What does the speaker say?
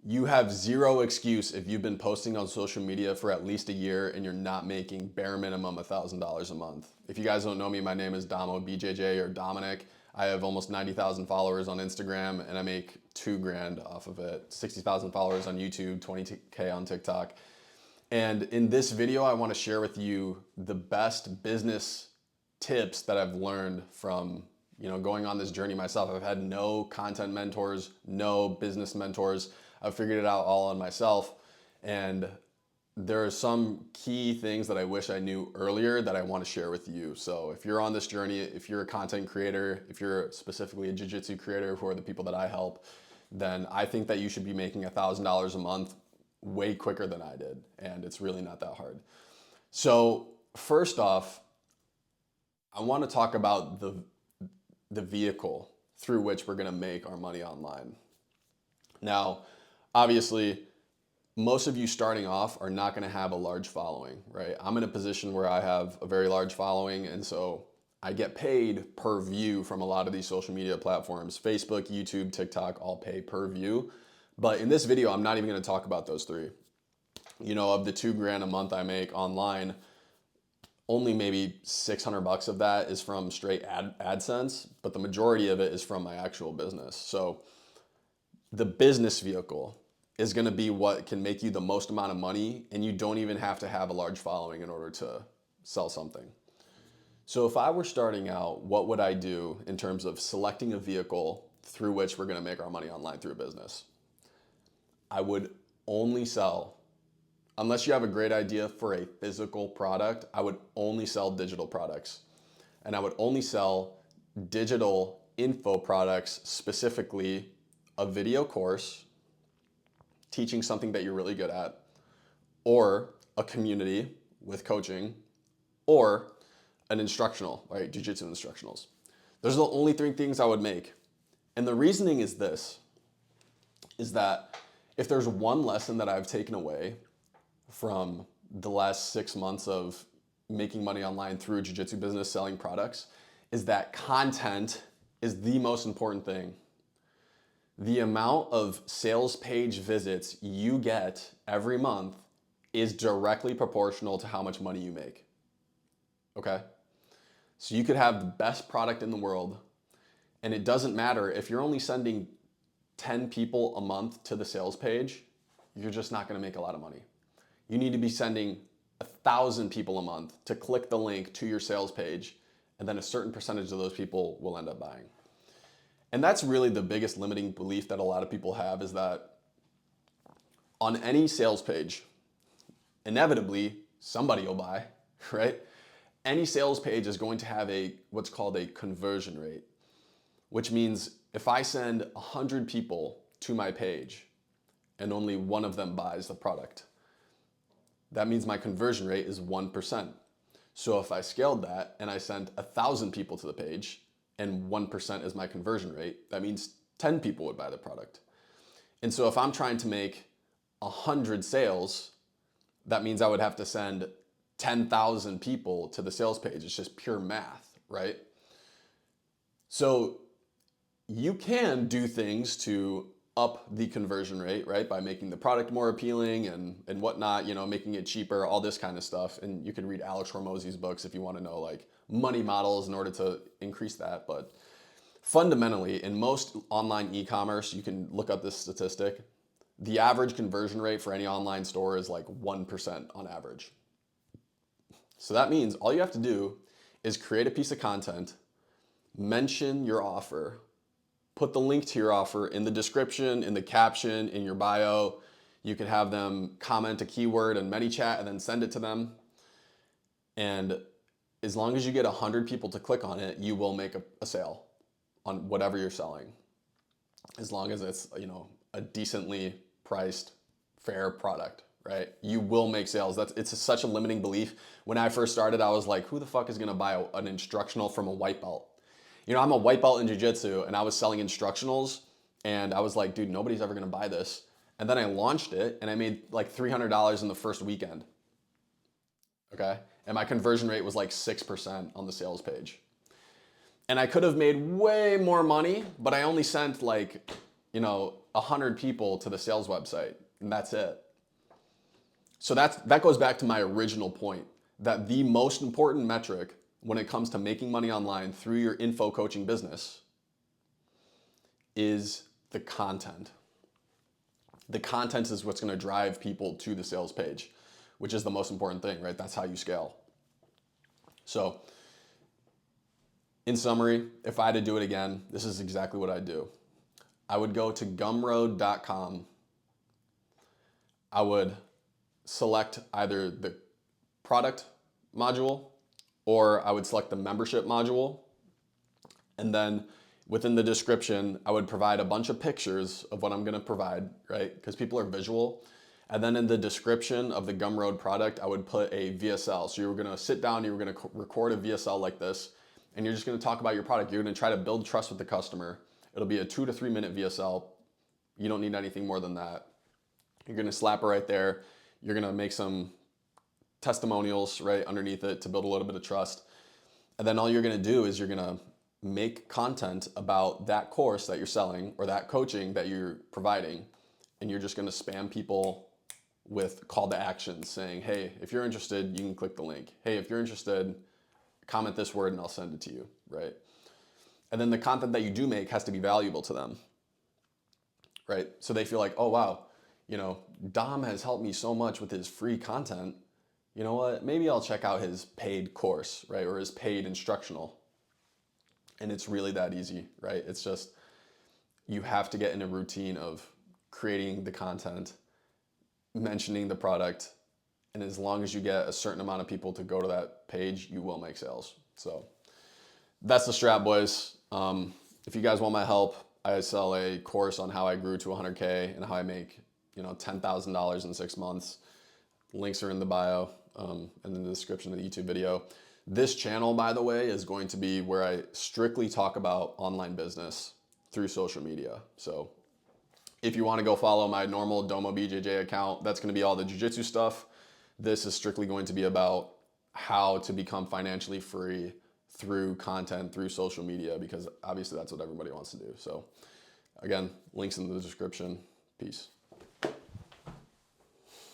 You have zero excuse if you've been posting on social media for at least a year and you're not making bare minimum $1,000 a month. If you guys don't know me, my name is Damo BJJ or Dominic. I have almost 90,000 followers on Instagram and I make 2 grand off of it. 60,000 followers on YouTube, 20K on TikTok. And in this video, I want to share with you the best business tips that I've learned from going on this journey myself. I've had no content mentors, no business mentors. I've figured it out all on myself. And there are some key things that I wish I knew earlier that I want to share with you. So if you're on this journey, if you're a content creator, if you're specifically a jiu-jitsu creator, who are the people that I help, then I think that you should be making $1,000 a month way quicker than I did. And it's really not that hard. So first off, I want to talk about the vehicle through which we're going to make our money online. Now, obviously, most of you starting off are not going to have a large following, right? I'm in a position where I have a very large following, and so I get paid per view from a lot of these social media platforms. Facebook, YouTube, TikTok all pay per view. But in this video, I'm not even going to talk about those three. Of the 2 grand a month I make online, only maybe 600 bucks of that is from straight AdSense, but the majority of it is from my actual business. So the business vehicle is going to be what can make you the most amount of money, and you don't even have to have a large following in order to sell something. So if I were starting out, what would I do in terms of selecting a vehicle through which we're going to make our money online through a business? I would only sell, unless you have a great idea for a physical product, I would only sell digital products. And I would only sell digital info products, specifically a video course teaching something that you're really good at, or a community with coaching, or an instructional, right? Jiu-jitsu instructionals. Those are the only 3 things I would make. And the reasoning is this, is that if there's one lesson that I've taken away from the last 6 months of making money online through a jiu-jitsu business, selling products, is that content is the most important thing. The amount of sales page visits you get every month is directly proportional to how much money you make. Okay? So you could have the best product in the world, and it doesn't matter if you're only sending 10 people a month to the sales page, you're just not going to make a lot of money. You need to be sending 1,000 people a month to click the link to your sales page, and then a certain percentage of those people will end up buying. And that's really the biggest limiting belief that a lot of people have, is that on any sales page, inevitably somebody will buy, right? Any sales page is going to have what's called a conversion rate, which means if I send 100 people to my page and only one of them buys the product, that means my conversion rate is 1%. So if I scaled that and I sent 1,000 people to the page and 1% is my conversion rate, that means 10 people would buy the product. And so if I'm trying to make 100 sales, that means I would have to send 10,000 people to the sales page. It's just pure math, right? So you can do things to up the conversion rate, right? By making the product more appealing and whatnot, making it cheaper, all this kind of stuff. And you can read Alex Hormozi's books if you want to know like money models in order to increase that. But fundamentally, in most online e-commerce, you can look up this statistic. The average conversion rate for any online store is like 1% on average. So that means all you have to do is create a piece of content, mention your offer, put the link to your offer in the description, in the caption, in your bio. You can have them comment a keyword in ManyChat and then send it to them. And as long as you get 100 people to click on it, you will make a sale on whatever you're selling. As long as it's, a decently priced, fair product, right? You will make sales. It's such a limiting belief. When I first started, I was like, who the fuck is gonna buy an instructional from a white belt? I'm a white belt in jiu-jitsu and I was selling instructionals and I was like, dude, nobody's ever gonna buy this. And then I launched it and I made like $300 in the first weekend. Okay? And my conversion rate was like 6% on the sales page. And I could have made way more money, but I only sent like 100 people to the sales website, and that's it. So that goes back to my original point, that the most important metric when it comes to making money online through your info coaching business is the content. The content is what's going to drive people to the sales page, which is the most important thing, right? That's how you scale. So in summary, if I had to do it again, this is exactly what I'd do. I would go to gumroad.com. I would select either the product module or I would select the membership module. And then within the description, I would provide a bunch of pictures of what I'm going to provide, right? Because people are visual. And then in the description of the Gumroad product, I would put a VSL. So you were going to sit down, you were going to record a VSL like this, and you're just going to talk about your product. You're going to try to build trust with the customer. It'll be a 2 to 3 minute VSL. You don't need anything more than that. You're going to slap it right there. You're going to make some testimonials right underneath it to build a little bit of trust. And then all you're going to do is you're going to make content about that course that you're selling or that coaching that you're providing. And you're just going to spam people with call to actions saying, hey, if you're interested, you can click the link. Hey, if you're interested, comment this word and I'll send it to you, right? And then the content that you do make has to be valuable to them, right? So they feel like, oh, wow, Dom has helped me so much with his free content. You know what? Maybe I'll check out his paid course, right? Or his paid instructional. And it's really that easy, right? It's just, you have to get in a routine of creating the content, mentioning the product, and as long as you get a certain amount of people to go to that page, you will make sales. So that's the strat, boys. If you guys want my help, I sell a course on how I grew to 100K and how I make $10,000 in 6 months. Links are in the bio and in the description of the YouTube video. This channel, by the way, is going to be where I strictly talk about online business through social media. So if you want to go follow my normal Domo BJJ account, that's going to be all the jiu-jitsu stuff. This is strictly going to be about how to become financially free through content, through social media, because obviously that's what everybody wants to do. So again, links in the description. Peace.